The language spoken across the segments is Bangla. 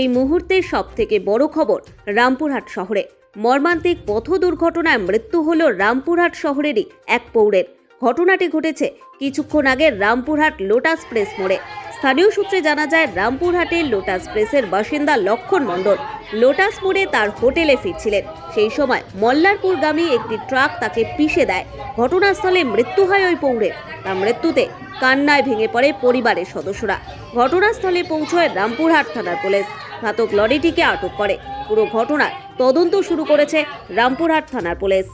এই মুহূর্তের সবথেকে বড় খবর রামপুরহাট শহরে মর্মান্তিক পথ দুর্ঘটনায় মৃত্যু হল রামপুরহাট শহরেরই এক পৌরের। ঘটনাটি ঘটেছে কিছুক্ষণ আগে রামপুরহাট লোটাস প্রেস মোড়ে। স্থানীয় সূত্রে জানা যায় রামপুরহাটের লোটাস প্রেসের বাসিন্দা লক্ষণ মণ্ডল লোটাস মোড়ে তার হোটেলে ফিরছিলেন। সেই সময় মল্লারপুরগামী একটি ট্রাক তাকে পিষে দেয়। ঘটনাস্থলে মৃত্যু হয় ওই পৌরের। তার মৃত্যুতে কান্নায় ভেঙে পড়ে পরিবারের সদস্যরা। ঘটনাস্থলে পৌঁছয় রামপুরহাট থানার পুলিশ। ঘাতক লরিটিকে আটক করে। পুরো ঘটনার তদন্ত শুরু করেছে রামপুরহাট থানার পুলিশ।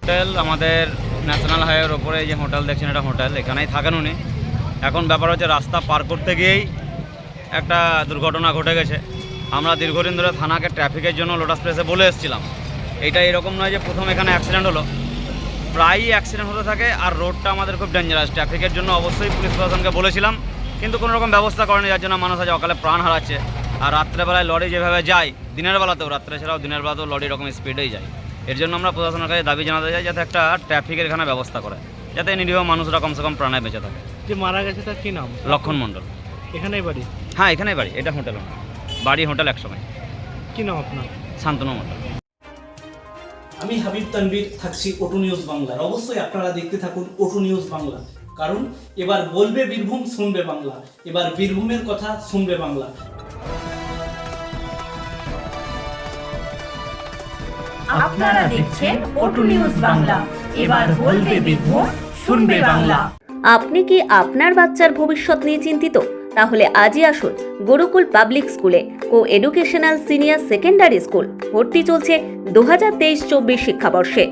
হোটেল আমাদের ন্যাশনাল হাইওয়ের ওপরে যে হোটেল দেখছেন, এটা হোটেল, এখানেই থাকেন উনি। এখন ব্যাপার হচ্ছে রাস্তা পার করতে গিয়েই একটা দুর্ঘটনা ঘটে গেছে। আমরা দীর্ঘদিন ধরে থানাকে ট্রাফিকের জন্য লোটাস প্লেসে বলে এসেছিলাম। এইটা এরকম নয় যে প্রথম এখানে অ্যাক্সিডেন্ট হলো, প্রায়ই অ্যাক্সিডেন্ট হতে থাকে। আর রোডটা আমাদের খুব ডেঞ্জারাস। ট্রাফিকের জন্য অবশ্যই পুলিশ প্রশাসনকে বলেছিলাম, কিন্তু কোনো রকম ব্যবস্থা করেনি, যার জন্য মানুষ আজ অকালে প্রাণ হারাচ্ছে। আর রাত্রেবেলায় লরি যেভাবে যায়, দিনের বেলাতেও, রাত্রে ছাড়াও দিনের বেলাতেও লরি এরকম স্পিডেই যায়। এর জন্য আমরা প্রশাসনের কাছে দাবি জানাতে চাই যাতে একটা ট্রাফিকের এখানে ব্যবস্থা করে, যাতে নিরীহ মানুষরা কমসে কম প্রাণে বেঁচে থাকে। যে মারা গেছে তার কি নাম? লক্ষণ মণ্ডল। এখানেই বাড়ি? হ্যাঁ, এখানেই বাড়ি। এটা হোটেল না, বাড়ি হোটেল একসময়। কি নাম আপনার? শান্তনু মণ্ডল। আমি হাবিব তানভীর, থাকছি ওটু নিউজ বাংলার। অবশ্যই আপনারা দেখতে থাকুন ওটু নিউজ বাংলা, কারণ এবার বলবে বীরভূম, শুনবে বাংলা। এবার বীরভূমের কথা শুনবে বাংলা। আপনারা দেখছেন ওটু নিউজ বাংলা। এবার বলবে বীরভূম, শুনবে বাংলা। আপনি কি আপনার বাচ্চার ভবিষ্যৎ নিয়ে চিন্তিত? তাহলে আজই আসুন গুরুকুল পাবলিক স্কুলে, কো এডুকেশনাল সিনিয়র সেকেন্ডারি স্কুল। ভর্তি চলছে 2023-24 শিক্ষাবর্ষে।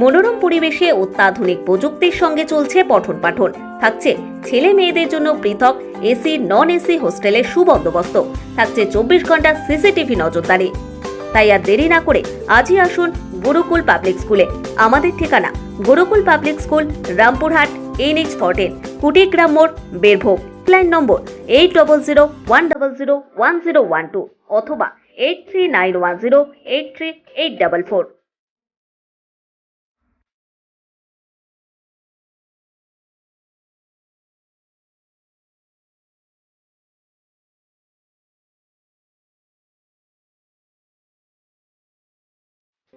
মনোরম পরিবেশে অত্যাধুনিক প্রযুক্তির সঙ্গে চলছে পঠন পাঠন। থাকছে ছেলে মেয়েদের জন্য পৃথক এসি নন এসি হোস্টেলের সুবন্দোবস্ত। থাকছে 24 ঘন্টা সিসিটিভি নজরদারি। তাই আর দেরি না করে আজই আসুন গুরুকুল পাবলিক স্কুলে। আমাদের ঠিকানা Gurukul public school, Rampurhat, NH14, কুটিগ্রাম মোড়, বীরভূম। লাইন নম্বর 8001001012 অথবা 8391083844।